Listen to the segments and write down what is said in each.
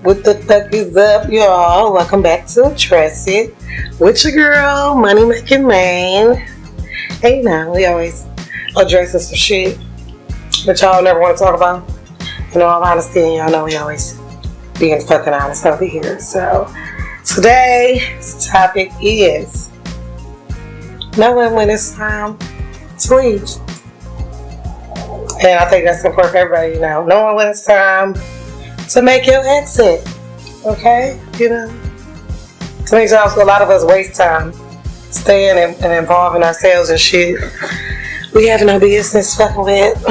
What the fuck is up, y'all? Welcome back to Address It with your girl, Money Making Man. Hey, now we always addressing some shit that y'all never want to talk about. In all honesty, y'all know we always being fucking honest over here. So today's topic is knowing when it's time to leave. And I think that's important for everybody, knowing when it's time to make your exit. Okay? To make sure a lot of us waste time staying and involving ourselves in shit we have no business fucking with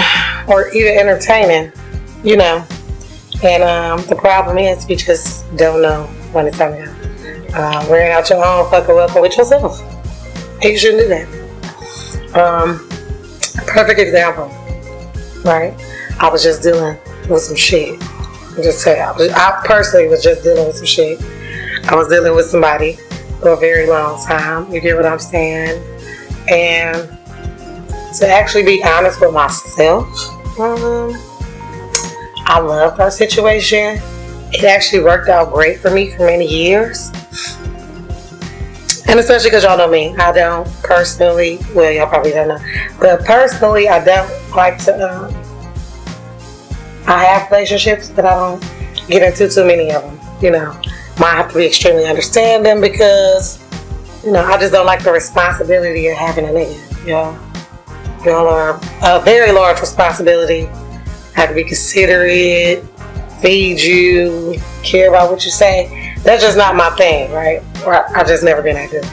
or even entertaining, And the problem is we just don't know when it's time to go. Wearing out your own fucking welcome with yourself. And you shouldn't do that. Perfect example, right? I was just dealing with some shit. I personally was just dealing with some shit. I was dealing with somebody for a very long time. You get what I'm saying? And to actually be honest with myself, I loved our situation. It actually worked out great for me for many years. And especially because y'all know me, I don't personally, well, y'all probably don't know, but personally, I don't like to, I have relationships, but I don't get into too many of them, Might have to be extremely understanding because, I just don't like the responsibility of having a nigga, Y'all are a very large responsibility. Have to be considerate, feed you, care about what you say. That's just not my thing, right? Or I just never been that good.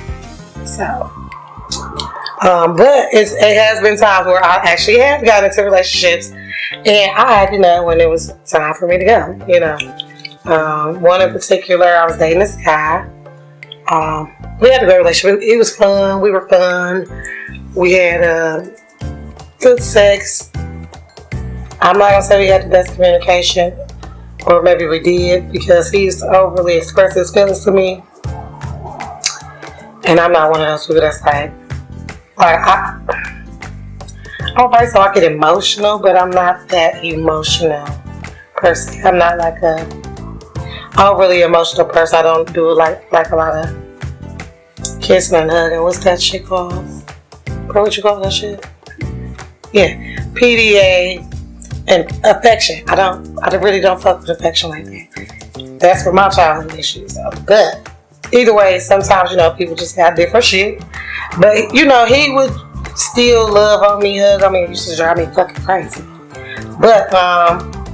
So, but it has been times where I actually have gotten into relationships and I had to know when it was time for me to go, One in particular, I was dating this guy. We had a great relationship. It was fun. We were fun. We had good sex. I'm not going to say we had the best communication. Or maybe we did because he used to overly express his feelings to me. And I'm not one of those people that's I get emotional, but I'm not that emotional person. I'm not like a overly emotional person. I don't do like a lot of kissing and hugging. What's that shit called? Bro, what you call that shit? Yeah, PDA and affection. I really don't fuck with affection like that. That's for my childhood issues. But either way, sometimes people just got different shit. But he would still love on me, hug on me. It used to drive me fucking crazy. But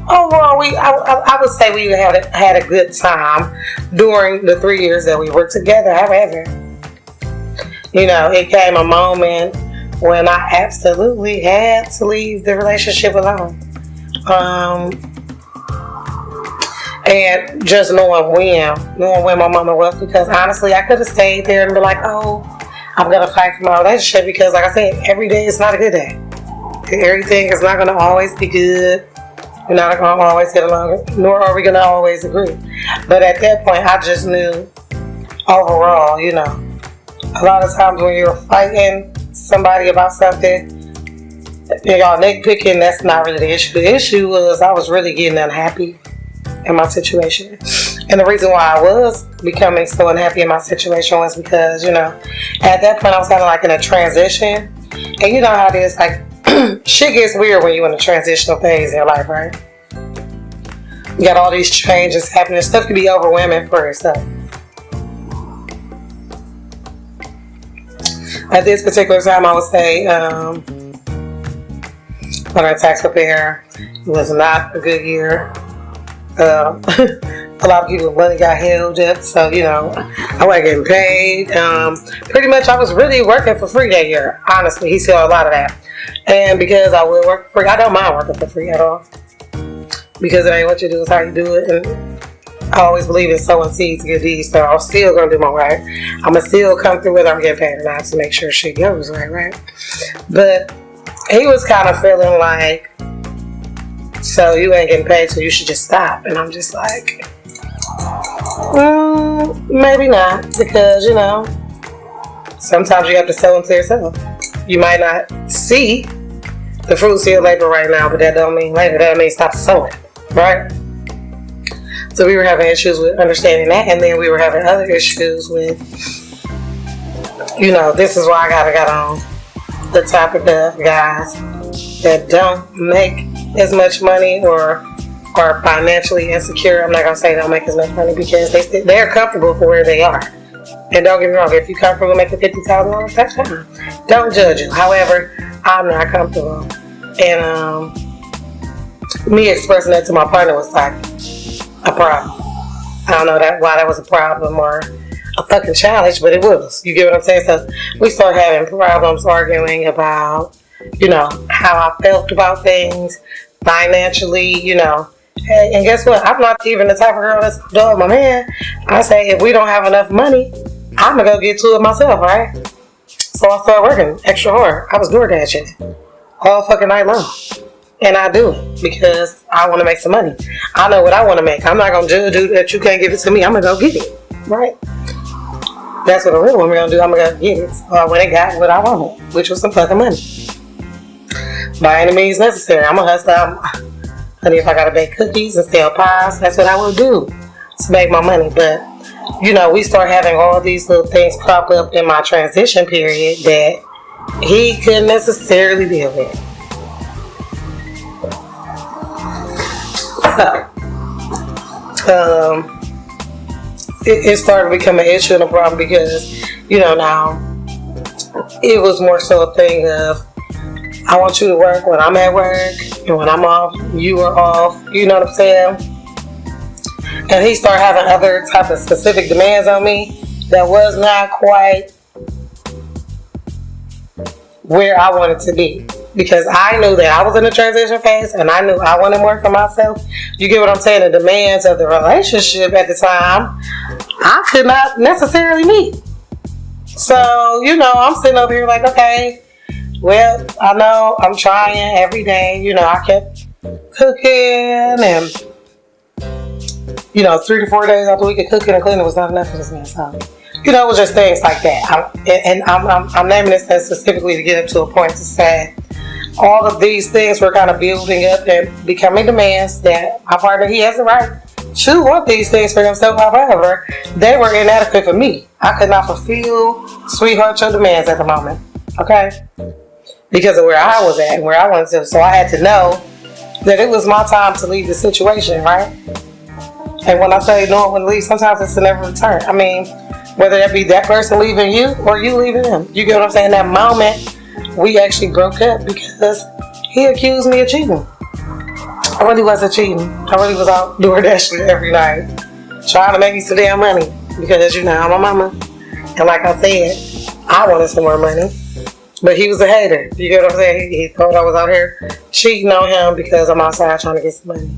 overall, I would say we had a good time during the 3 years that we worked together. However, it came a moment when I absolutely had to leave the relationship alone. And just knowing when my mama was, because honestly, I could have stayed there and been like, oh, I'm going to fight for my relationship because, like I said, every day is not a good day. Everything is not going to always be good. We're not going to always get along, nor are we going to always agree. But at that point, I just knew overall, a lot of times when you're fighting somebody about something, y'all nitpicking, that's not really the issue. The issue was I was really getting unhappy in my situation. And the reason why I was becoming so unhappy in my situation was because, at that point I was kind of like in a transition. And you know how it is, like, shit gets weird when you're in a transitional phase in your life, right? You got all these changes happening. Stuff can be overwhelming for yourself. At this particular time, I would say, when I tax preparer, it was not a good year. A lot of people's money got held up, so I wasn't getting paid. Pretty much, I was really working for free that year. Honestly, he saw a lot of that, and because I would work for free, I don't mind working for free at all. Because it ain't what you do, it's how you do it, and I always believe in sowing seeds to get these, so I'm still gonna do my right. I'm gonna still come through whether I'm getting paid or not to make sure shit goes right. But he was kind of feeling like, so you ain't getting paid, so you should just stop. And I'm just like, maybe not, because sometimes you have to sow into yourself. You might not see the fruits of your labor right now, but that don't mean later. That means stop sowing, right? So we were having issues with understanding that, and then we were having other issues with, this is why I got on the topic of guys that don't make as much money or are financially insecure. I'm not gonna say they don't make as much money because they're comfortable for where they are. And don't get me wrong, if you're comfortable making $50,000, that's fine. Don't judge you. However, I'm not comfortable, and me expressing that to my partner was like a problem. I don't know why that was a problem or a fucking challenge, but it was. You get what I'm saying? So we started having problems arguing about, how I felt about things financially, Hey, and guess what? I'm not even the type of girl that's dog my man. I say if we don't have enough money, I'm gonna go get to it myself, right? So I started working extra hard. I was door dashing all fucking night long. And I do it because I want to make some money. I know what I want to make. I'm not going to judge you that you can't give it to me. I'm going to go get it. Right? That's what a real woman going to do. I'm going to go get it. So I went and got what I wanted, which was some fucking money. By any means necessary. I'm a hustler. Honey, if I got to bake cookies and sell pies, that's what I will do to make my money. But, we start having all these little things crop up in my transition period that he couldn't necessarily deal with. So, it started to become an issue and a problem because, now it was more so a thing of I want you to work when I'm at work, and when I'm off, you are off. You know what I'm saying? And he started having other type of specific demands on me that was not quite where I wanted to be. Because I knew that I was in the transition phase and I knew I wanted more for myself. You get what I'm saying? The demands of the relationship at the time, I could not necessarily meet. So, I'm sitting over here like, okay, well, I know I'm trying every day. I kept cooking and, 3 to 4 days out the week of cooking and cleaning was not enough for this man. So, it was just things like that. I'm naming this specifically to get up to a point to say, all of these things were kind of building up and becoming demands that my partner, he has the right to want these things for himself. However, they were inadequate for me. I could not fulfill, sweetheart, your demands at the moment. Okay? Because of where I was at and where I wanted to. So I had to know that it was my time to leave the situation, right? And when I say no one would leave, sometimes it's to never return. I mean, whether that be that person leaving you or you leaving them. You get what I'm saying? That moment, we actually broke up because he accused me of cheating. I really wasn't cheating. I really was out door dashing every night, trying to make me some damn money because, I'm a mama. And like I said, I wanted some more money. But he was a hater. You get what I'm saying? He thought I was out here cheating on him because I'm outside trying to get some money.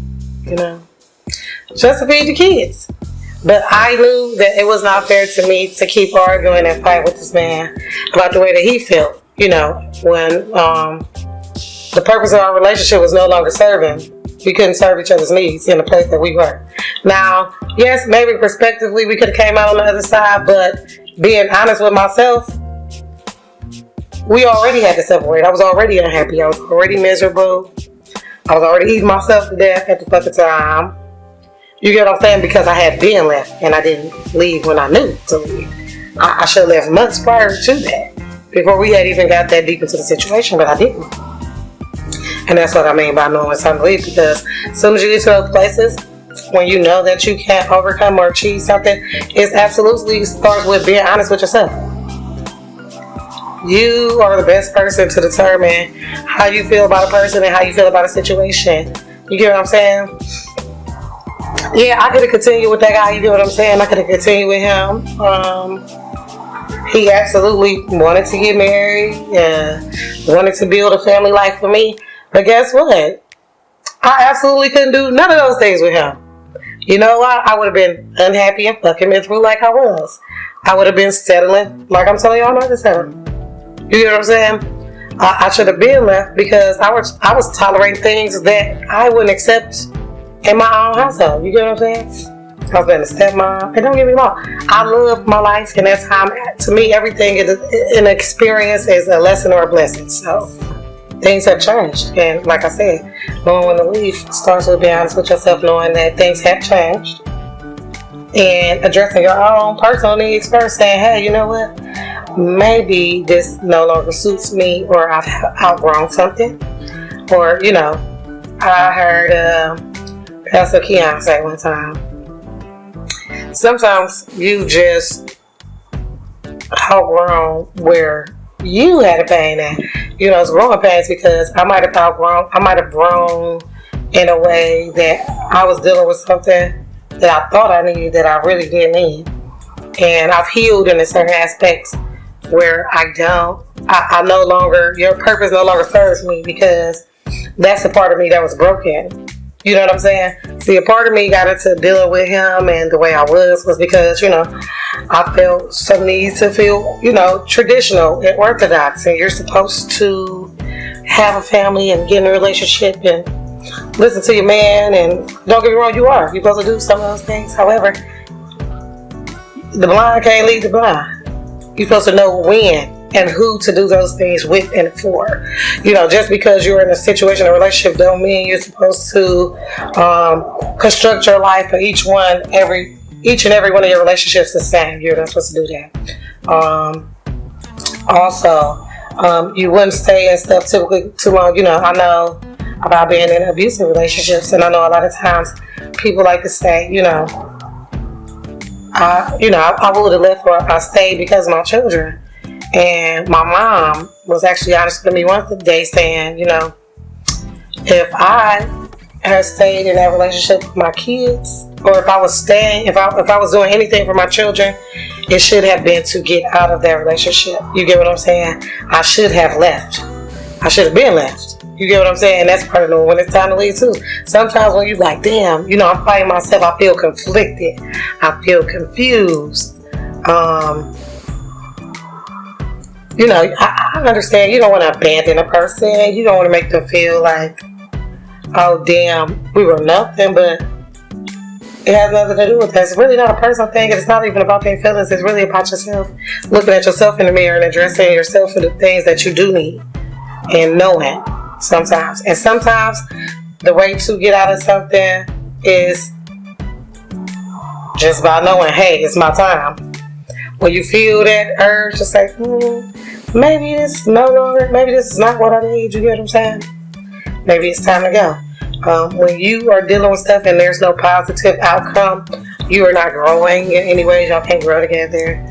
Just to feed the kids. But I knew that it was not fair to me to keep arguing and fight with this man about the way that he felt. When the purpose of our relationship was no longer serving. We couldn't serve each other's needs in the place that we were. Now, yes, maybe prospectively we could have came out on the other side, but being honest with myself, we already had to separate. I was already unhappy. I was already miserable. I was already eating myself to death at the fucking time. You get what I'm saying? Because I had been left and I didn't leave when I knew to leave. I should have left months prior to that. Before we had even got that deep into the situation, but I didn't. And that's what I mean by knowing it's time to leave, because as soon as you get to those places, when you know that you can't overcome or achieve something, it absolutely starts with being honest with yourself. You are the best person to determine how you feel about a person and how you feel about a situation. You get what I'm saying? Yeah, I could have continued with that guy. You get what I'm saying? I could have continued with him. He absolutely wanted to get married and wanted to build a family life for me. But guess what? I absolutely couldn't do none of those things with him. You know why? I would have been unhappy and fucking miserable like I was. I would have been settling like I'm telling y'all not to settle. You get what I'm saying? I should have been left because I was tolerating things that I wouldn't accept in my own household. You get what I'm saying? I was being a stepmom. And don't get me wrong, I love my life, and that's how to me, everything is an experience is a lesson or a blessing. So things have changed. And like I said, knowing when to leave starts with being honest with yourself, knowing that things have changed. and addressing your own personal needs first, saying, hey, you know what? Maybe this no longer suits me, or I've outgrown something. Or, I heard Pastor Keon say one time, sometimes you just outgrown where you had a pain at. It's growing pains, because I might have grown in a way that I was dealing with something that I thought I needed that I really didn't need. And I've healed in a certain aspects where I no longer, your purpose no longer serves me, because that's the part of me that was broken. You know what I'm saying? See, a part of me got into dealing with him and the way I was because, I felt some need to feel, traditional and orthodox. And you're supposed to have a family and get in a relationship and listen to your man. And don't get me wrong, you're supposed to do some of those things. However, the blind can't lead the blind. You're supposed to know when and who to do those things with and for. Just because you're in a situation, a relationship, don't mean you're supposed to construct your life for each and every one of your relationships the same. You're not supposed to do that. Also, you wouldn't stay in stuff typically too long. I know about being in abusive relationships, and I know a lot of times people like to say, I would have left, or I stayed because of my children. And my mom was actually honest with me one day, saying, if I had stayed in that relationship with my kids, or if I was doing anything for my children, it should have been to get out of that relationship. You get what I'm saying? I should have left. I should have been left. You get what I'm saying? That's part of knowing when it's time to leave too. Sometimes when you're like, damn, I'm fighting myself, I feel conflicted. I feel confused. I understand you don't want to abandon a person. You don't want to make them feel like, oh, damn, we were nothing, but it has nothing to do with that. It's really not a personal thing. It's not even about their feelings. It's really about yourself. Looking at yourself in the mirror and addressing yourself for the things that you do need and knowing sometimes. And sometimes the way to get out of something is just by knowing, hey, it's my time. When you feel that urge to say, maybe this is not what I need, you get what I'm saying? Maybe it's time to go. When you are dealing with stuff and there's no positive outcome, you are not growing in any ways. Y'all can't grow together.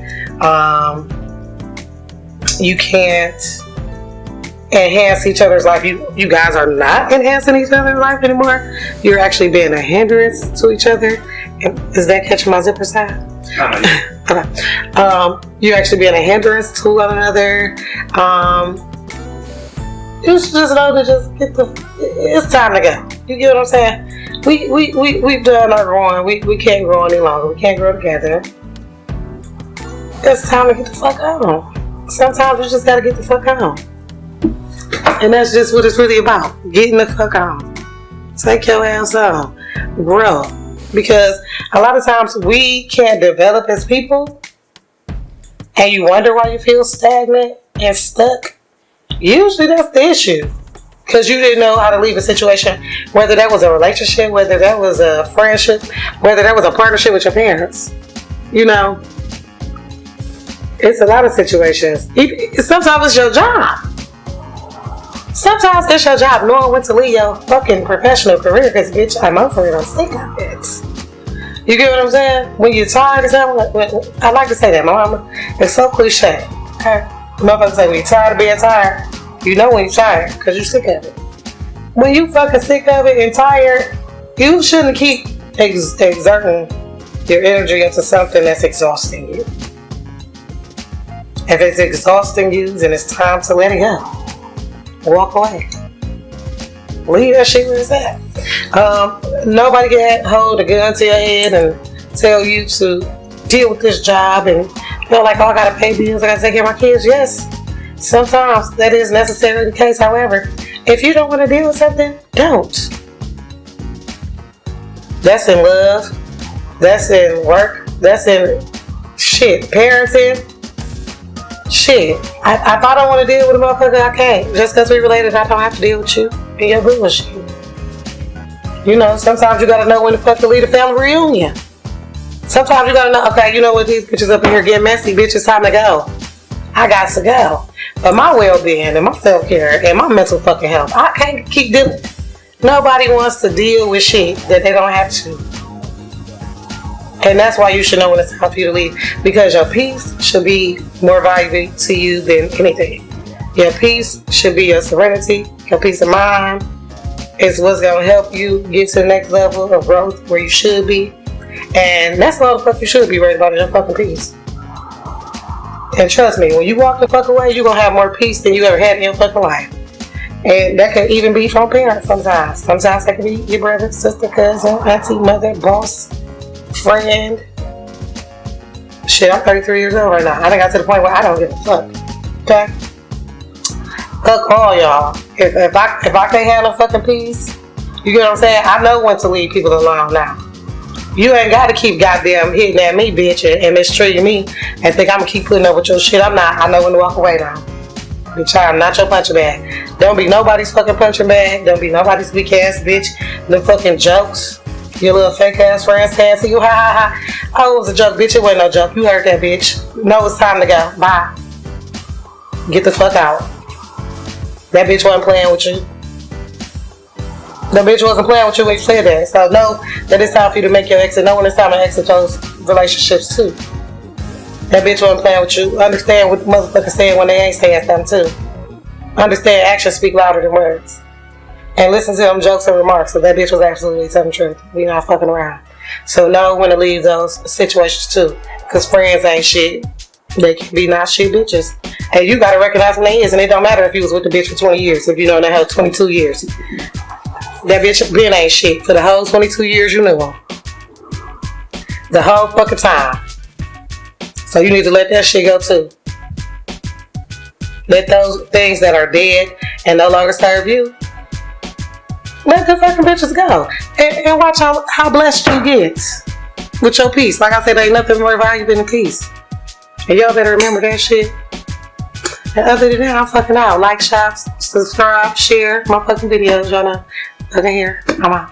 You can't enhance each other's life. You guys are not enhancing each other's life anymore. You're actually being a hindrance to each other. And is that catching my zipper side? Okay. You're actually being a hindrance to one another. You should just know to just it's time to go. You get what I'm saying? We've done our growing. We can't grow any longer. We can't grow together. It's time to get the fuck on. Sometimes you just gotta get the fuck on. And that's just what it's really about. Getting the fuck on. Take your ass on. Grow. Because a lot of times we can't develop as people, and you wonder why you feel stagnant and stuck. Usually that's the issue. Because you didn't know how to leave a situation, whether that was a relationship, whether that was a friendship, whether that was a partnership with your parents. It's a lot of situations. Sometimes it's your job. Sometimes it's your job knowing when to leave your fucking professional career, because bitch, I'm over it. I'm sick of it. You get what I'm saying? When you're tired of something, I like to say that, my mama. It's so cliche. Okay? Motherfuckers say when you're tired of being tired, you know when you're tired because you're sick of it. When you fucking sick of it and tired, you shouldn't keep exerting your energy into something that's exhausting you. If it's exhausting you, then it's time to let it go. Walk away. Leave that shit where it's at. Nobody can hold a gun to your head and tell you to deal with this job and feel like, oh, I gotta pay bills, I gotta take care of my kids. Yes, sometimes that is necessarily the case. However, if you don't want to deal with something, don't. That's in love. That's in work. That's in parenting. Shit, if I don't want to deal with a motherfucker, I can't. Just because we related, I don't have to deal with you and your bullshit. Sometimes you gotta know when the fuck to leave the family reunion. Sometimes you gotta know, okay, you know what, these bitches up in here getting messy, bitch, it's time to go. I got to go. But my well-being and my self-care and my mental fucking health, I can't keep dealing. Nobody wants to deal with shit that they don't have to. And that's why you should know when it's time for you to leave. Because your peace should be more valuable to you than anything. Your peace should be your serenity, your peace of mind. Is what's going to help you get to the next level of growth where you should be. And that's all the fuck you should be worried about, is your fucking peace. And trust me, when you walk the fuck away, you're going to have more peace than you ever had in your fucking life. And that could even be from parents sometimes. Sometimes that could be your brother, sister, cousin, auntie, mother, boss, friend. Shit, I'm 33 years old right now. I done got to the point where I don't give a fuck. Okay? Fuck all y'all. If I can't have no fucking peace, you get what I'm saying? I know when to leave people alone now. You ain't got to keep goddamn hitting at me, bitch, and mistreating me and think I'm going to keep putting up with your shit. I'm not. I know when to walk away now. Bitch, I'm not your punching bag. Don't be nobody's fucking punching bag. Don't be nobody's weak ass bitch. The fucking jokes. Your little fake ass friends saying to you, ha ha ha. Oh, it was a joke, bitch. It wasn't no joke. You heard that, bitch. No, it's time to go. Bye. Get the fuck out. That bitch wasn't playing with you. The bitch wasn't playing with you when you said that. So know that it's time for you to make your exit. Know when it's time to exit those relationships too. That bitch wasn't playing with you. Understand what the motherfuckers saying when they ain't saying something too. Understand actions speak louder than words. And listen to them jokes and remarks. So that bitch was absolutely telling the truth. We not fucking around. So know when to leave those situations too. Because friends ain't shit. They can be not shit bitches. And you gotta recognize when they is. And it don't matter if you was with the bitch for 20 years. If you know in the hell 22 years. That bitch been ain't shit for the whole 22 years you knew him. The whole fucking time. So you need to let that shit go too. Let those things that are dead and no longer serve you, let the fucking bitches go. And watch how blessed you get with your peace. Like I said, ain't nothing more valuable than peace. And y'all better remember that shit. And other than that, I'm fucking out. Like, shop, subscribe, share my fucking videos. Y'all know. Look in here. I'm out.